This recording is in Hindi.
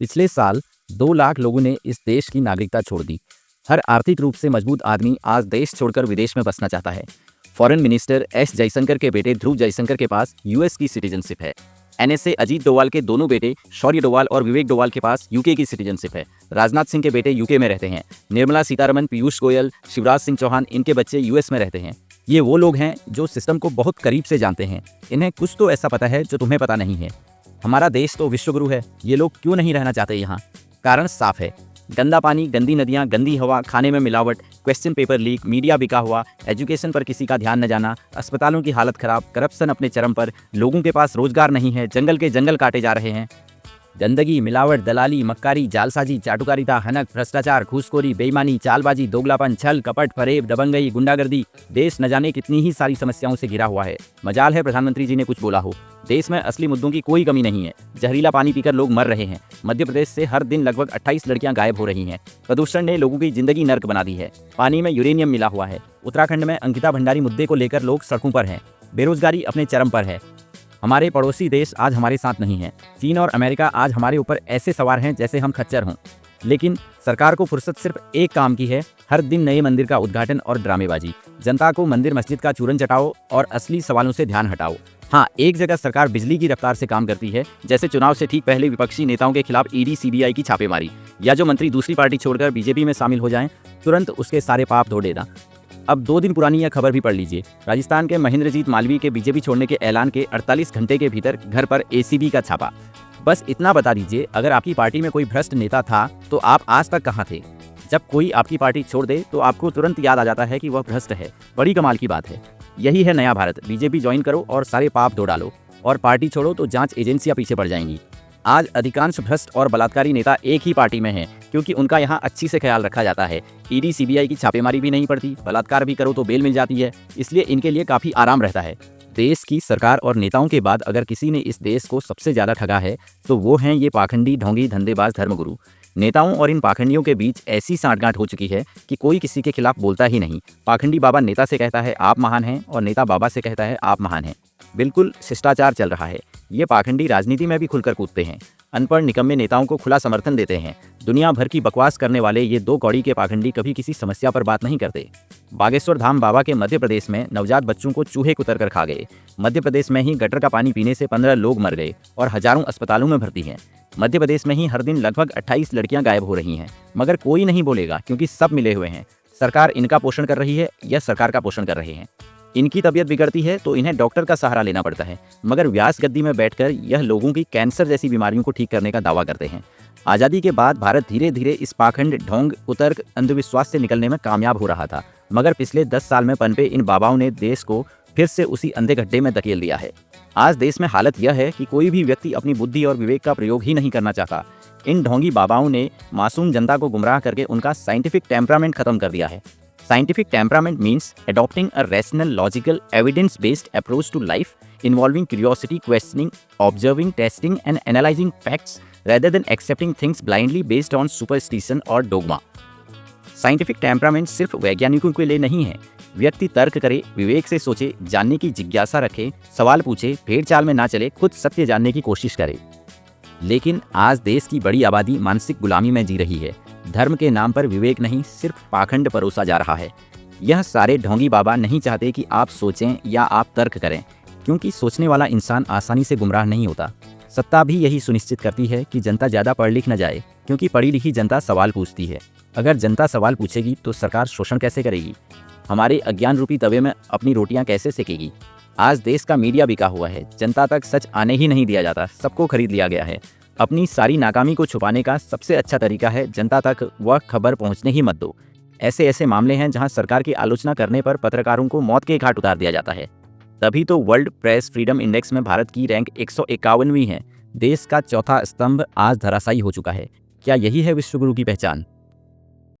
पिछले साल 2 लाख लोगों ने इस देश की नागरिकता छोड़ दी। हर आर्थिक रूप से मजबूत आदमी आज देश छोड़कर विदेश में बसना चाहता है। फॉरेन मिनिस्टर एस जयशंकर के बेटे ध्रुव जयशंकर के पास यूएस की सिटीजनशिप है। एनएसए अजीत डोवाल के दोनों बेटे शौर्य डोवाल और विवेक डोवाल के पास यूके की सिटीजनशिप है। राजनाथ सिंह के बेटे यूके में रहते हैं। निर्मला सीतारमण, पीयूष गोयल, शिवराज सिंह चौहान, इनके बच्चे यूएस में रहते हैं। ये वो लोग हैं जो सिस्टम को बहुत करीब से जानते हैं। इन्हें कुछ तो ऐसा पता है जो तुम्हें पता नहीं है। हमारा देश तो विश्वगुरु है, ये लोग क्यों नहीं रहना चाहते यहाँ? कारण साफ है। गंदा पानी, गंदी नदियाँ, गंदी हवा, खाने में मिलावट, क्वेश्चन पेपर लीक, मीडिया बिका हुआ, एजुकेशन पर किसी का ध्यान न जाना, अस्पतालों की हालत खराब, करप्शन अपने चरम पर, लोगों के पास रोजगार नहीं है, जंगल के जंगल काटे जा रहे हैं। गंदगी, मिलावट, दलाली, मक्कारी, जालसाजी, चाटुकारिता, हनक, भ्रष्टाचार, घूसखोरी, बेईमानी, चालबाजी, दोगलापन, छल, कपट, फरेब, दबंगई, गुंडागर्दी, देश न जाने कितनी ही सारी समस्याओं से घिरा हुआ है। मजाल है प्रधानमंत्री जी ने कुछ बोला हो। देश में असली मुद्दों की कोई कमी नहीं है। जहरीला पानी पीकर लोग मर रहे हैं। मध्य प्रदेश से हर दिन लगभग 28 लड़कियां गायब हो रही हैं। प्रदूषण ने लोगों की जिंदगी नर्क बना दी है। पानी में यूरेनियम मिला हुआ है। उत्तराखंड में अंकिता भंडारी मुद्दे को लेकर लोग सड़कों पर हैं। बेरोजगारी अपने चरम पर है। हमारे पड़ोसी देश आज हमारे साथ नहीं हैं। चीन और अमेरिका आज हमारे ऊपर ऐसे सवार हैं जैसे हम खच्चर हों। लेकिन सरकार को फुर्सत सिर्फ एक काम की है, हर दिन नए मंदिर का उद्घाटन और ड्रामेबाजी। जनता को मंदिर मस्जिद का चूरन चटाओ और असली सवालों से ध्यान हटाओ। हाँ, एक जगह सरकार बिजली की रफ्तार से काम करती है, जैसे चुनाव से ठीक पहले विपक्षी नेताओं के खिलाफ ईडी सीबीआई की छापेमारी, या जो मंत्री दूसरी पार्टी छोड़कर बीजेपी में शामिल हो जाएं, तुरंत उसके सारे पाप धो देना। अब 2 दिन पुरानी यह खबर भी पढ़ लीजिए। राजस्थान के महेंद्रजीत मालवीय के बीजेपी छोड़ने के ऐलान के 48 घंटे के भीतर घर पर एसीबी का छापा। बस इतना बता दीजिए, अगर आपकी पार्टी में कोई भ्रष्ट नेता था तो आप आज तक कहाँ थे? जब कोई आपकी पार्टी छोड़ दे तो आपको तुरंत याद आ जाता है कि वह भ्रष्ट है। बड़ी कमाल की बात है। यही है नया भारत। बीजेपी ज्वाइन करो और सारे पाप धो डालो, और पार्टी छोड़ो तो जांच एजेंसियां पीछे पड़ जाएंगी। आज अधिकांश भ्रष्ट और बलात्कारी नेता एक ही पार्टी में हैं, क्योंकि उनका यहाँ अच्छी से ख्याल रखा जाता है। ईडी सीबीआई की छापेमारी भी नहीं पड़ती, बलात्कार भी करो तो बेल मिल जाती है, इसलिए इनके लिए काफी आराम रहता है। देश की सरकार और नेताओं के बाद अगर किसी ने इस देश को सबसे ज्यादा ठगा है तो वो हैं ये पाखंडी, ढोंगी, धंधेबाज धर्मगुरु। नेताओं और इन पाखंडियों के बीच ऐसी सांठगांठ हो चुकी है कि कोई किसी के खिलाफ बोलता ही नहीं। पाखंडी बाबा नेता से कहता है आप महान हैं, और नेता बाबा से कहता है आप महान हैं। बिल्कुल शिष्टाचार चल रहा है। ये पाखंडी राजनीति में भी खुलकर कूदते हैं। अनपढ़ निकम्मे नेताओं को खुला समर्थन देते हैं। दुनिया भर की बकवास करने वाले ये 2 कौड़ी के पाखंडी कभी किसी समस्या पर बात नहीं करते। बागेश्वर धाम बाबा के मध्य प्रदेश में नवजात बच्चों को चूहे कुतर कर खा गए। मध्य प्रदेश में ही गटर का पानी पीने से 15 लोग मर गए और हजारों अस्पतालों में भर्ती हैं। मध्य प्रदेश में ही हर दिन लगभग 28 लड़कियां गायब हो रही हैं, मगर कोई नहीं बोलेगा क्योंकि सब मिले हुए हैं। सरकार इनका पोषण कर रही है या सरकार का पोषण कर रहे हैं। इनकी तबीयत बिगड़ती है तो इन्हें डॉक्टर का सहारा लेना पड़ता है, मगर व्यास गद्दी में बैठकर यह लोगों की कैंसर जैसी बीमारियों को ठीक करने का दावा करते हैं। आज़ादी के बाद भारत धीरे धीरे इस पाखंड, ढोंग, कुतर्क, अंधविश्वास से निकलने में कामयाब हो रहा था, मगर पिछले 10 साल में पनपे इन बाबाओं ने देश को फिर से उसी अंधे गड्ढे में धकेल दिया है। आज देश में हालत यह है कि कोई भी व्यक्ति अपनी बुद्धि और विवेक का प्रयोग ही नहीं करना चाहता। इन ढोंगी बाबाओं ने मासूम जनता को गुमराह करके उनका साइंटिफिक टेम्परामेंट खत्म कर दिया है। Scientific temperament means adopting a rational, logical, evidence-based approach to life, involving curiosity, questioning, observing, testing, and analyzing facts rather than accepting things blindly based on superstition or dogma. Scientific temperament सिर्फ वैज्ञानिकों के लिए नहीं है। व्यक्ति तर्क करे, विवेक से सोचे, जानने की जिज्ञासा रखे, सवाल पूछे, भेड़ चाल में ना चले, खुद सत्य जानने की कोशिश करे। लेकिन आज देश की बड़ी आबादी मानसिक गुलामी में जी रही है। धर्म के नाम पर विवेक नहीं, सिर्फ पाखंड परोसा जा रहा है। यह सारे ढोंगी बाबा नहीं चाहते कि आप सोचें या आप तर्क करें, क्योंकि सोचने वाला इंसान आसानी से गुमराह नहीं होता। सत्ता भी यही सुनिश्चित करती है कि जनता ज़्यादा पढ़ लिख न जाए, क्योंकि पढ़ी लिखी जनता सवाल पूछती है। अगर जनता सवाल पूछेगी तो सरकार शोषण कैसे करेगी? हमारे अज्ञान रूपी तवे में अपनी रोटियां कैसे सेकेगी? आज देश का मीडिया बिका हुआ है। जनता तक सच आने ही नहीं दिया जाता, सबको खरीद लिया गया है। अपनी सारी नाकामी को छुपाने का सबसे अच्छा तरीका है जनता तक वह खबर पहुंचने ही मत दो। ऐसे ऐसे मामले हैं जहां सरकार की आलोचना करने पर पत्रकारों को मौत के घाट उतार दिया जाता है। तभी तो वर्ल्ड प्रेस फ्रीडम इंडेक्स में भारत की रैंक 151वीं है। देश का चौथा स्तंभ आज धराशायी हो चुका है। क्या यही है विश्वगुरु की पहचान?